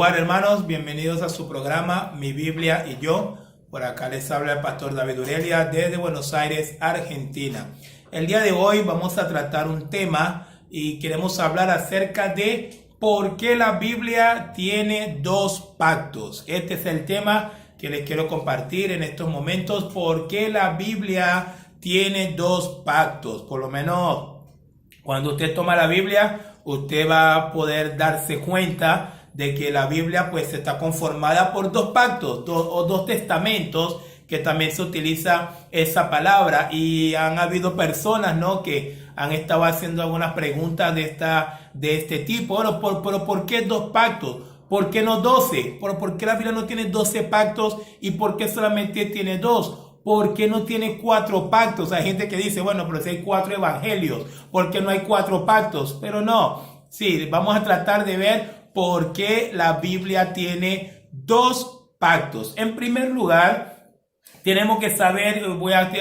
Shalom, hermanos, bienvenidos a su programa Mi Biblia y yo. Por acá les habla el pastor David Urelia desde Buenos Aires, Argentina. El día de hoy vamos a tratar un tema y queremos hablar acerca de por qué la Biblia tiene dos pactos. Este es el tema que les quiero compartir en estos momentos. ¿Por qué la Biblia tiene dos pactos? Por lo menos cuando usted toma la Biblia, usted va a poder darse cuenta de que la Biblia pues está conformada por dos pactos o dos testamentos, que también se utiliza esa palabra, y han habido personas, ¿no?, que han estado haciendo algunas preguntas de este tipo. Bueno, pero ¿por qué dos pactos? ¿Por qué no 12? ¿Por qué la Biblia no tiene 12 pactos y por qué solamente tiene dos? ¿Por qué no tiene 4 pactos? Hay gente que dice, bueno, pero si hay 4 evangelios, ¿por qué no hay 4 pactos? Pero no, sí, vamos a tratar de ver por qué la Biblia tiene dos pactos. En primer lugar, tenemos que saber,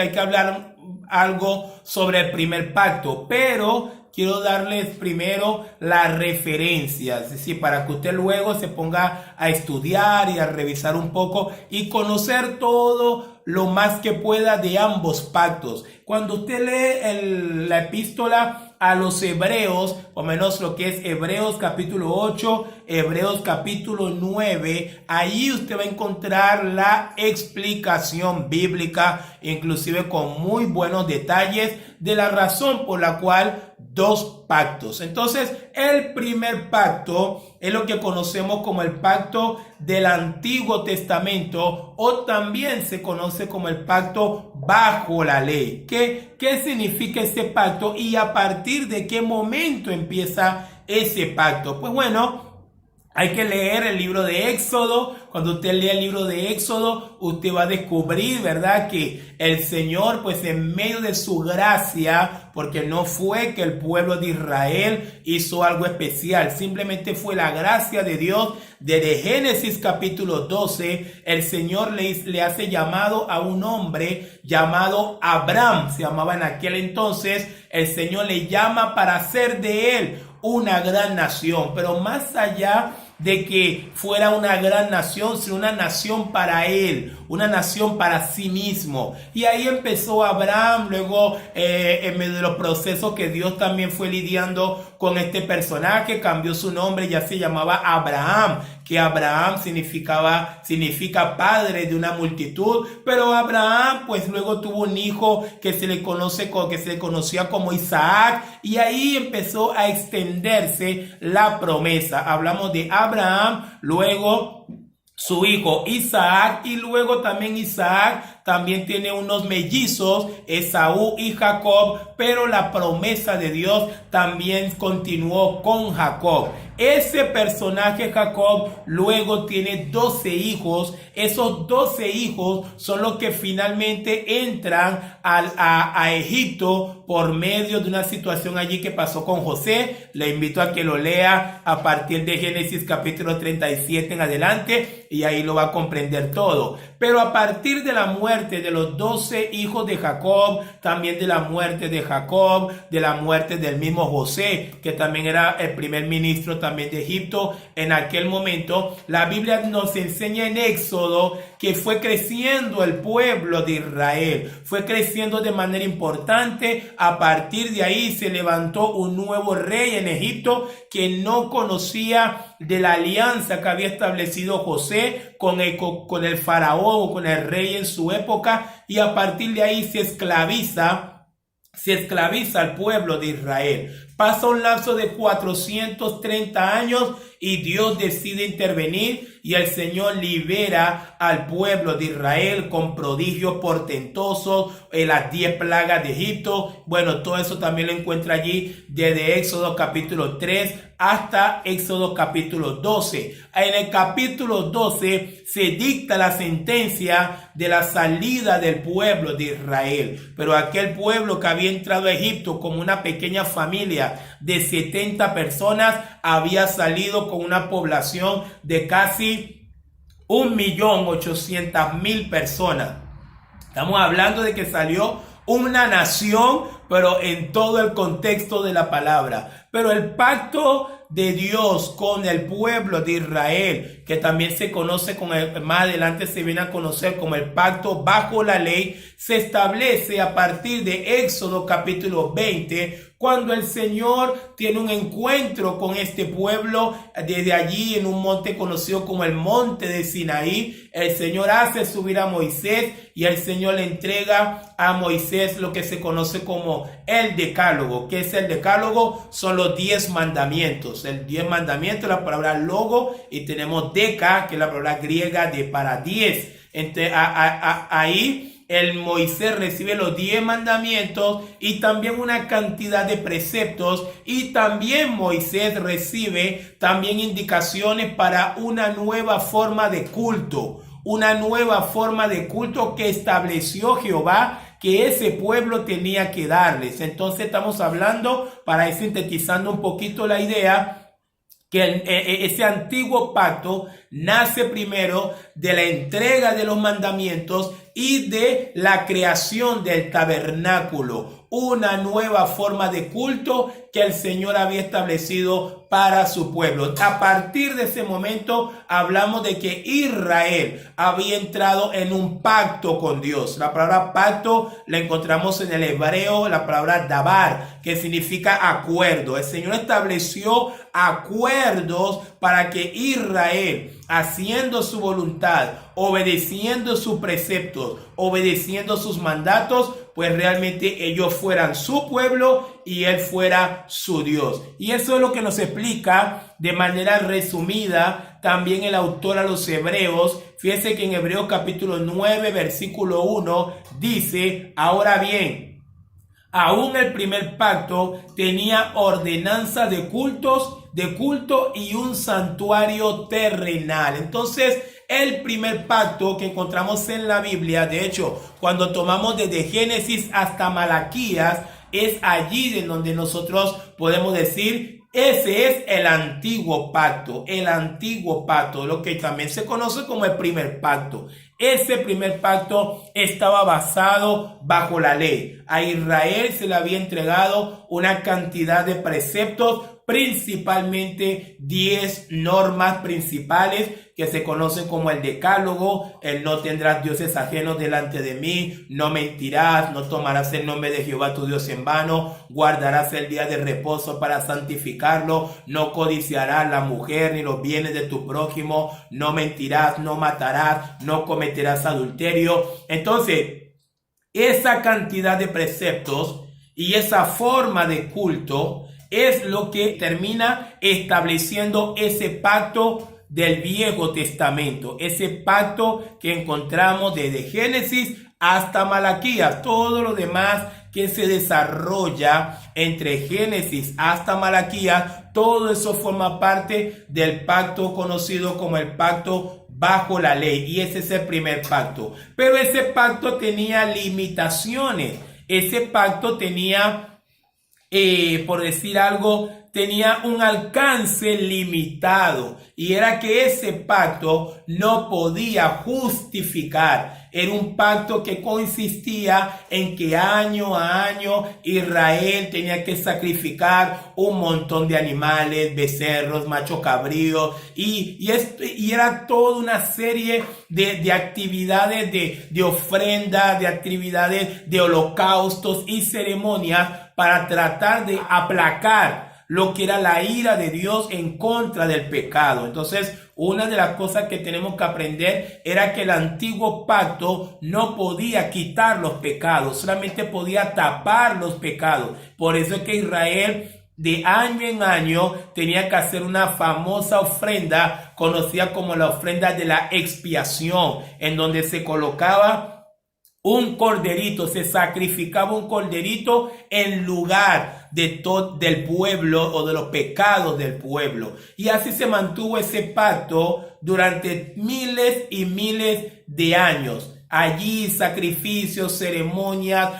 hay que hablar algo sobre el primer pacto, pero quiero darles primero la referencia, es decir, para que usted luego se ponga a estudiar y a revisar un poco y conocer todo lo más que pueda de ambos pactos. Cuando usted lee la epístola a los Hebreos, o menos lo que es Hebreos capítulo 8, Hebreos capítulo 9, ahí usted va a encontrar la explicación bíblica, inclusive con muy buenos detalles de la razón por la cual dos pactos. Entonces, el primer pacto es lo que conocemos como el pacto del Antiguo Testamento, o también se conoce como el pacto bajo la ley. ¿Qué significa ese pacto y a partir de qué momento empieza ese pacto? Pues bueno, hay que leer el libro de Éxodo. Cuando usted lee el libro de Éxodo, usted va a descubrir, ¿verdad?, que el Señor, pues en medio de su gracia, porque no fue que el pueblo de Israel hizo algo especial, simplemente fue la gracia de Dios. Desde Génesis capítulo 12, el Señor le hace llamado a un hombre llamado Abraham, se llamaba en aquel entonces. El Señor le llama para hacer de él una gran nación, pero más allá de que fuera una gran nación, sino una nación para él, una nación para sí mismo. Y ahí empezó Abraham. Luego en medio de los procesos que Dios también fue lidiando con este personaje, cambió su nombre, ya se llamaba Abraham, que Abraham significa padre de una multitud. Pero Abraham pues luego tuvo un hijo que se le conocía como Isaac, y ahí empezó a extenderse la promesa. Hablamos de Abraham, luego su hijo Isaac, y luego también Isaac también tiene unos mellizos, Esaú y Jacob, pero la promesa de Dios también continuó con Jacob. Ese personaje Jacob luego tiene 12 hijos. Esos 12 hijos son los que finalmente entran a Egipto por medio de una situación allí que pasó con José. Le invito a que lo lea a partir de Génesis capítulo 37 en adelante, y ahí lo va a comprender todo. Pero a partir de la muerte de los 12 hijos de Jacob, también de la muerte de Jacob, de la muerte del mismo José, que también era el primer ministro también de Egipto en aquel momento, la Biblia nos enseña en Éxodo que fue creciendo el pueblo de Israel, fue creciendo de manera importante. A partir de ahí se levantó un nuevo rey en Egipto que no conocía de la alianza que había establecido José con el faraón o con el rey en su época, y a partir de ahí se esclaviza al pueblo de Israel. Pasa un lapso de 430 años y Dios decide intervenir, y el Señor libera al pueblo de Israel con prodigios portentosos, las 10 plagas de Egipto. Bueno, todo eso también lo encuentra allí desde Éxodo capítulo 3 hasta Éxodo capítulo 12. En el capítulo 12 se dicta la sentencia de la salida del pueblo de Israel. Pero aquel pueblo que había entrado a Egipto como una pequeña familia de 70 personas había salido con una población de casi 1.800.000 personas. Estamos hablando de que salió una nación, pero en todo el contexto de la palabra. Pero el pacto de Dios con el pueblo de Israel, que también se conoce más adelante se viene a conocer como el pacto bajo la ley, se establece a partir de Éxodo capítulo 20, cuando el Señor tiene un encuentro con este pueblo desde allí en un monte conocido como el monte de Sinaí. El Señor hace subir a Moisés y el Señor le entrega a Moisés lo que se conoce como el decálogo. ¿Qué es el decálogo? Son los 10 mandamientos. El 10 mandamientos, la palabra logo, y tenemos deca, que es la palabra griega de para 10. Entonces, ahí el Moisés recibe los 10 mandamientos y también una cantidad de preceptos, y también Moisés recibe también indicaciones para una nueva forma de culto, que estableció Jehová que ese pueblo tenía que darles. Entonces estamos hablando, para ir sintetizando un poquito la idea, que ese antiguo pacto nace primero de la entrega de los mandamientos y de la creación del tabernáculo, una nueva forma de culto que el Señor había establecido para su pueblo. A partir de ese momento hablamos de que Israel había entrado en un pacto con Dios. La palabra pacto la encontramos en el hebreo, la palabra dabar, que significa acuerdo. El Señor estableció acuerdos para que Israel, haciendo su voluntad, obedeciendo sus preceptos, obedeciendo sus mandatos, pues realmente ellos fueran su pueblo y Él fuera su Dios. Y eso es lo que nos explica de manera resumida también el autor a los Hebreos. Fíjense que en Hebreos capítulo 9, versículo 1 dice: ahora bien, aún el primer pacto tenía ordenanzas de culto y un santuario terrenal. Entonces, el primer pacto que encontramos en la Biblia, de hecho, cuando tomamos desde Génesis hasta Malaquías, es allí de donde nosotros podemos decir: ese es el antiguo pacto, lo que también se conoce como el primer pacto. Ese primer pacto estaba basado bajo la ley. A Israel se le había entregado una cantidad de preceptos, principalmente 10 normas principales que se conocen como el decálogo: el no tendrás dioses ajenos delante de mí, no mentirás, no tomarás el nombre de Jehová tu Dios en vano, guardarás el día de reposo para santificarlo, no codiciarás la mujer ni los bienes de tu prójimo, no mentirás, no matarás, no cometerás adulterio. Entonces, esa cantidad de preceptos y esa forma de culto es lo que termina estableciendo ese pacto del Viejo Testamento, ese pacto que encontramos desde Génesis hasta Malaquías. Todo lo demás que se desarrolla entre Génesis hasta Malaquías, todo eso forma parte del pacto conocido como el pacto bajo la ley, y ese es el primer pacto. Pero ese pacto tenía limitaciones. Ese pacto tenía, por decir algo, tenía un alcance limitado, y era que ese pacto no podía justificar. Era un pacto que consistía en que año a año Israel tenía que sacrificar un montón de animales, becerros, machos cabríos, y era toda una serie de actividades de ofrenda, de actividades de holocaustos y ceremonias para tratar de aplacar lo que era la ira de Dios en contra del pecado. Entonces, una de las cosas que tenemos que aprender era que el antiguo pacto no podía quitar los pecados, solamente podía tapar los pecados. Por eso es que Israel, de año en año, tenía que hacer una famosa ofrenda conocida como la ofrenda de la expiación, en donde se colocaba un corderito, se sacrificaba un corderito en lugar del pueblo o de los pecados del pueblo. Y así se mantuvo ese pacto durante miles y miles de años. Allí sacrificios, ceremonias,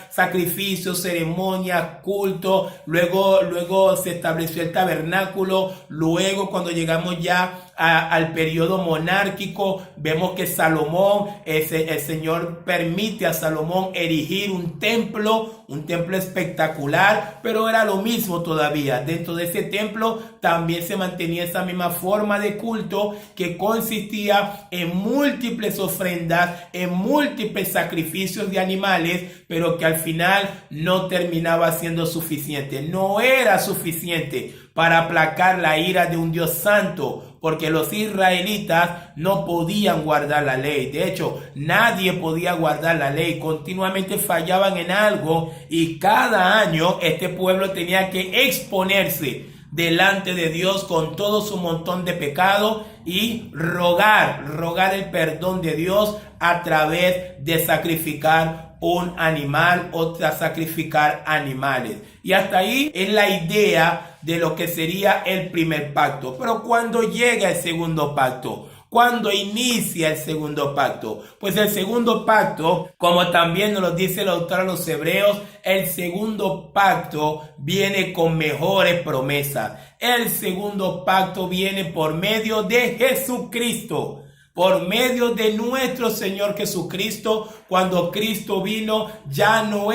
culto. Luego se estableció el tabernáculo. Luego, cuando llegamos ya al periodo monárquico. Vemos que Salomón, el Señor permite a Salomón erigir un templo espectacular, pero era lo mismo todavía. Dentro de ese templo también se mantenía esa misma forma de culto que consistía en múltiples ofrendas, en múltiples sacrificios de animales, pero que al final no terminaba siendo suficiente. No era suficiente para aplacar la ira de un Dios santo, porque los israelitas no podían guardar la ley. De hecho, nadie podía guardar la ley. Continuamente fallaban en algo y cada año este pueblo tenía que exponerse delante de Dios con todo su montón de pecado y rogar el perdón de Dios a través de sacrificar un animal o sacrificar animales. Y hasta ahí es la idea de lo que sería el primer pacto. Pero cuando llega el segundo pacto, cuando inicia el segundo pacto, pues el segundo pacto, como también nos lo dice el autor a los Hebreos, el segundo pacto viene con mejores promesas. El segundo pacto viene por medio de Jesucristo. Por medio de nuestro Señor Jesucristo. Cuando Cristo vino, ya no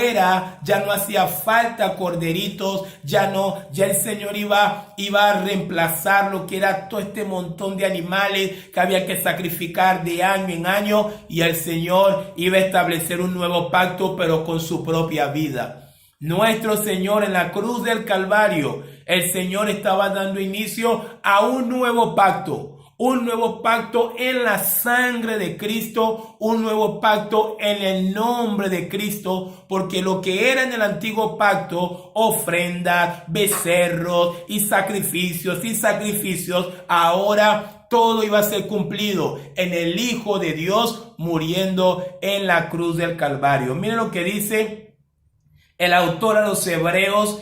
hacía falta corderitos, ya el Señor iba a reemplazar lo que era todo este montón de animales que había que sacrificar de año en año, y el Señor iba a establecer un nuevo pacto, pero con su propia vida. Nuestro Señor en la cruz del Calvario, el Señor estaba dando inicio a un nuevo pacto. Un nuevo pacto en la sangre de Cristo, un nuevo pacto en el nombre de Cristo, porque lo que era en el antiguo pacto, ofrendas, becerros y sacrificios, ahora todo iba a ser cumplido en el Hijo de Dios muriendo en la cruz del Calvario. Miren lo que dice el autor a los Hebreos,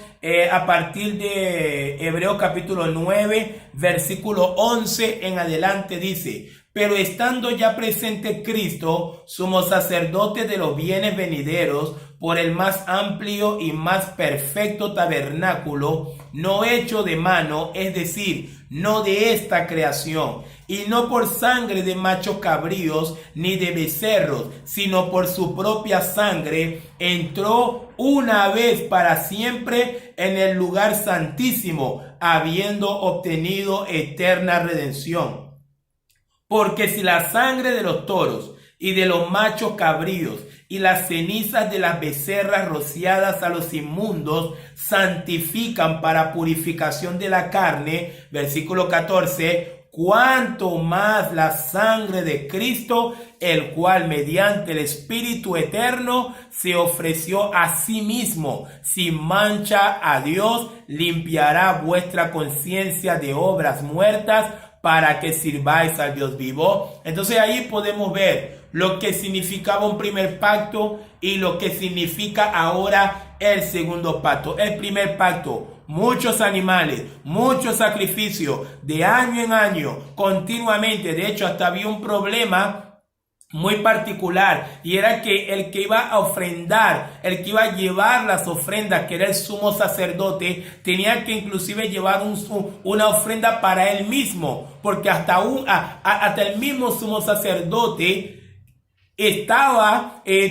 a partir de Hebreos capítulo 9, versículo 11 en adelante, dice: pero estando ya presente Cristo, sumo sacerdote de los bienes venideros, por el más amplio y más perfecto tabernáculo, no hecho de mano, es decir, no de esta creación, y no por sangre de machos cabríos ni de becerros, sino por su propia sangre, entró una vez para siempre en el lugar santísimo, habiendo obtenido eterna redención. Porque si la sangre de los toros y de los machos cabríos y las cenizas de las becerras rociadas a los inmundos santifican para purificación de la carne, versículo 14, cuánto más la sangre de Cristo, el cual mediante el Espíritu eterno se ofreció a sí mismo sin mancha a Dios, limpiará vuestra conciencia de obras muertas para que sirváis al Dios vivo. Entonces ahí podemos ver lo que significaba un primer pacto y lo que significa ahora el segundo pacto. El primer pacto, muchos animales, muchos sacrificios de año en año, continuamente. De hecho, hasta había un problema muy particular, y era que el que iba a ofrendar, el que iba a llevar las ofrendas, que era el sumo sacerdote, tenía que inclusive llevar una ofrenda para él mismo, porque hasta el mismo sumo sacerdote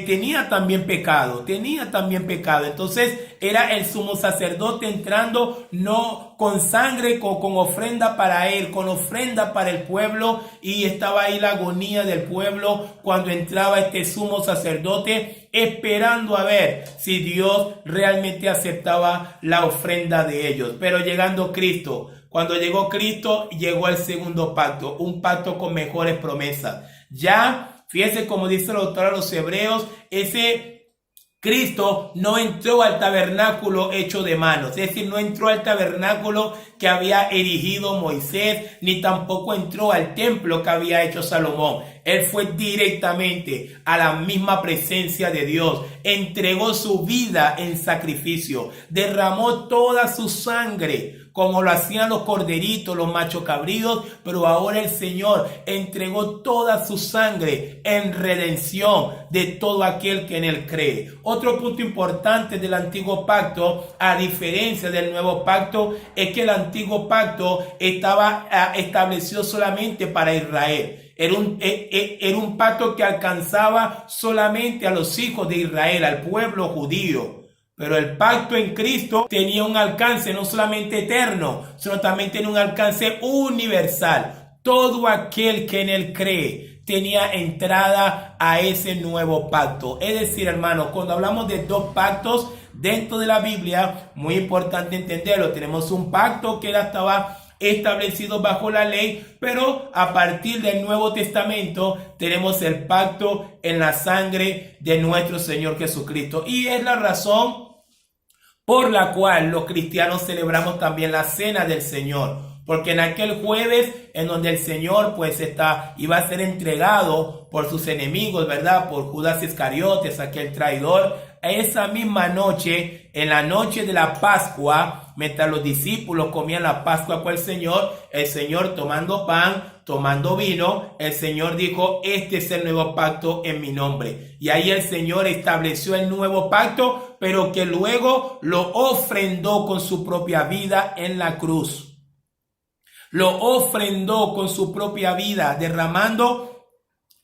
tenía también pecado. Entonces era el sumo sacerdote entrando no con sangre, con ofrenda para él, con ofrenda para el pueblo, y estaba ahí la agonía del pueblo cuando entraba este sumo sacerdote, esperando a ver si Dios realmente aceptaba la ofrenda de ellos. Pero llegando Cristo, cuando llegó Cristo, llegó el segundo pacto, un pacto con mejores promesas. Ya, fíjense como dice el autor a los Hebreos, ese Cristo no entró al tabernáculo hecho de manos, es decir, no entró al tabernáculo que había erigido Moisés, ni tampoco entró al templo que había hecho Salomón. Él fue directamente a la misma presencia de Dios, entregó su vida en sacrificio, derramó toda su sangre como lo hacían los corderitos, los machos cabríos, pero ahora el Señor entregó toda su sangre en redención de todo aquel que en él cree. Otro punto importante del antiguo pacto, a diferencia del nuevo pacto, es que el antiguo pacto estaba establecido solamente para Israel. Era un pacto que alcanzaba solamente a los hijos de Israel, al pueblo judío. Pero el pacto en Cristo tenía un alcance no solamente eterno, sino también tenía un alcance universal. Todo aquel que en él cree tenía entrada a ese nuevo pacto. Es decir, hermanos, cuando hablamos de dos pactos dentro de la Biblia, muy importante entenderlo. Tenemos un pacto que estaba establecido bajo la ley, pero a partir del Nuevo Testamento tenemos el pacto en la sangre de nuestro Señor Jesucristo. Y es la razón por la cual los cristianos celebramos también la cena del Señor, porque en aquel jueves en donde el Señor pues iba a ser entregado por sus enemigos, ¿verdad? Por Judas Iscariotes, aquel traidor. Esa misma noche, en la noche de la Pascua, mientras los discípulos comían la Pascua con el Señor tomando pan, tomando vino, el Señor dijo: este es el nuevo pacto en mi nombre. Y ahí el Señor estableció el nuevo pacto, pero que luego lo ofrendó con su propia vida en la cruz. Lo ofrendó con su propia vida, derramando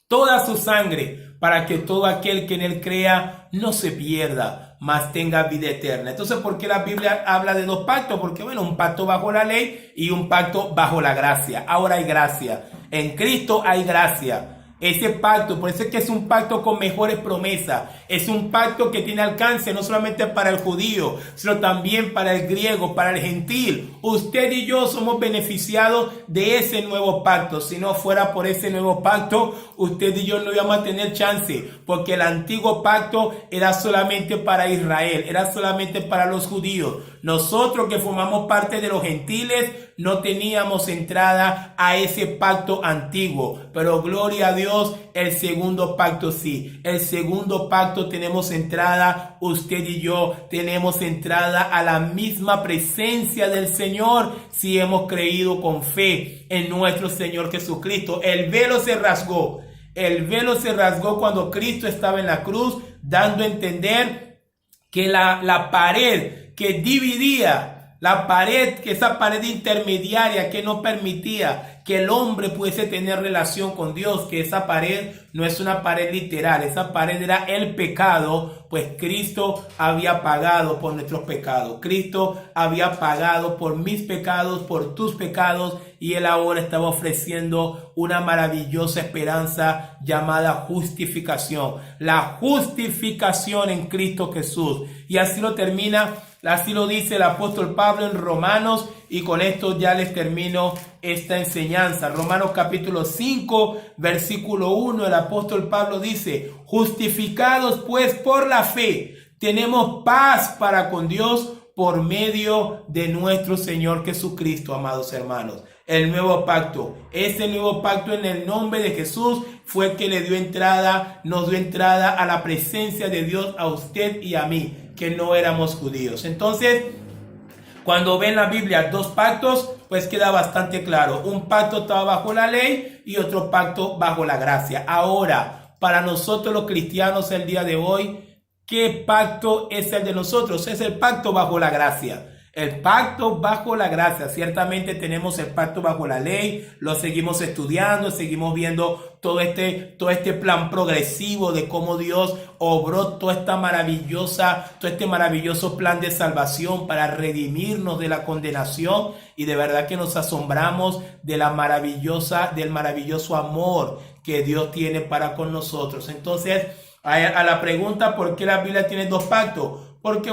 toda su sangre para que todo aquel que en él crea no se pierda, mas tenga vida eterna. Entonces, ¿por qué la Biblia habla de dos pactos? Porque, bueno, un pacto bajo la ley y un pacto bajo la gracia. Ahora hay gracia. En Cristo hay gracia. Ese pacto, por eso es que es un pacto con mejores promesas. Es un pacto que tiene alcance no solamente para el judío, sino también para el griego, para el gentil. Usted y yo somos beneficiados de ese nuevo pacto. Si no fuera por ese nuevo pacto, usted y yo no íbamos a tener chance, porque el antiguo pacto era solamente para Israel, era solamente para los judíos. Nosotros que formamos parte de los gentiles no teníamos entrada a ese pacto antiguo, pero gloria a Dios, el segundo pacto sí. El segundo pacto tenemos entrada, usted y yo tenemos entrada a la misma presencia del Señor si hemos creído con fe en nuestro Señor Jesucristo. El velo se rasgó. El velo se rasgó cuando Cristo estaba en la cruz, dando a entender que la pared que dividía, esa pared intermediaria que no permitía que el hombre pudiese tener relación con Dios, que esa pared no es una pared literal, esa pared era el pecado, pues Cristo había pagado por nuestros pecados. Cristo había pagado por mis pecados, por tus pecados, y Él ahora estaba ofreciendo una maravillosa esperanza llamada justificación. La justificación en Cristo Jesús. Y así lo termina. Así lo dice el apóstol Pablo en Romanos, y con esto ya les termino esta enseñanza. Romanos capítulo 5, versículo 1, el apóstol Pablo dice: justificados pues por la fe, tenemos paz para con Dios por medio de nuestro Señor Jesucristo, amados hermanos. El nuevo pacto, ese nuevo pacto en el nombre de Jesús fue el que le dio entrada, nos dio entrada a la presencia de Dios a usted y a mí, que no éramos judíos. Entonces, cuando ven la Biblia dos pactos, pues queda bastante claro. Un pacto estaba bajo la ley y otro pacto bajo la gracia. Ahora, para nosotros los cristianos el día de hoy, ¿qué pacto es el de nosotros? Es el pacto bajo la gracia. El pacto bajo la gracia. Ciertamente tenemos el pacto bajo la ley, lo seguimos estudiando, seguimos viendo todo este plan progresivo de cómo Dios obró todo este maravilloso plan de salvación para redimirnos de la condenación, y de verdad que nos asombramos del maravilloso amor que Dios tiene para con nosotros. Entonces, a la pregunta ¿por qué la Biblia tiene dos pactos? Porque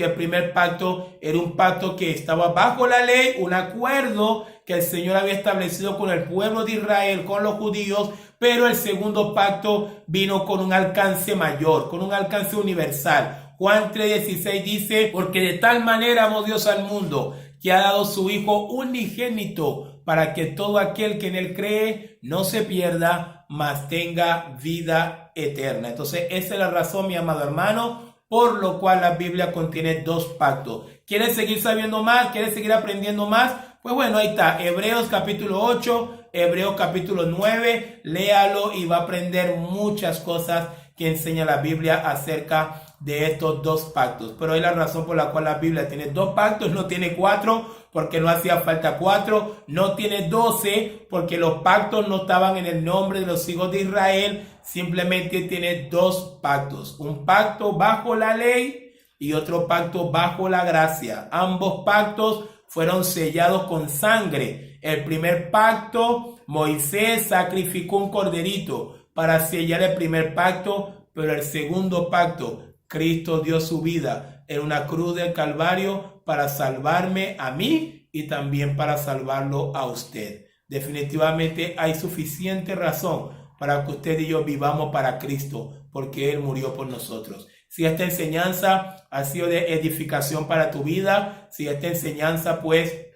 el primer pacto era un pacto que estaba bajo la ley, un acuerdo que el Señor había establecido con el pueblo de Israel, con los judíos, pero el segundo pacto vino con un alcance mayor, con un alcance universal. Juan 3:16 dice: porque de tal manera amó Dios al mundo, que ha dado su Hijo unigénito, para que todo aquel que en él cree no se pierda, mas tenga vida eterna. Entonces, esa es la razón, mi amado hermano, por lo cual la Biblia contiene dos pactos. ¿Quieres seguir sabiendo más? ¿Quieres seguir aprendiendo más? Pues bueno, ahí está, Hebreos capítulo 8, Hebreos capítulo 9, léalo y va a aprender muchas cosas que enseña la Biblia acerca de estos dos pactos. Pero es la razón por la cual la Biblia tiene dos pactos, no tiene 4, porque no hacía falta 4, no tiene 12, porque los pactos no estaban en el nombre de los hijos de Israel, simplemente tiene dos pactos, un pacto bajo la ley y otro pacto bajo la gracia. Ambos pactos fueron sellados con sangre. El primer pacto, Moisés sacrificó un corderito para sellar el primer pacto, pero el segundo pacto, Cristo dio su vida en una cruz del Calvario para salvarme a mí y también para salvarlo a usted. Definitivamente hay suficiente razón para que usted y yo vivamos para Cristo, porque Él murió por nosotros. Si esta enseñanza ha sido de edificación para tu vida, si esta enseñanza pues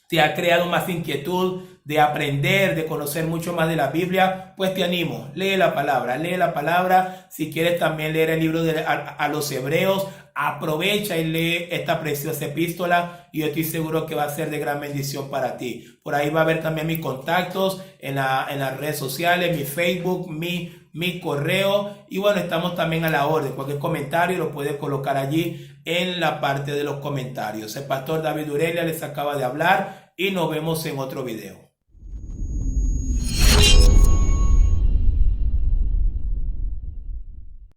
te ha creado más inquietud de aprender, de conocer mucho más de la Biblia, pues te animo, lee la palabra. Si quieres también leer el libro a los Hebreos, aprovecha y lee esta preciosa epístola y yo estoy seguro que va a ser de gran bendición para ti. Por ahí va a haber también mis contactos en las redes sociales, mi Facebook, mi correo, y bueno, estamos también a la orden. Cualquier comentario lo puedes colocar allí en la parte de los comentarios. El pastor David Urelia les acaba de hablar y nos vemos en otro video.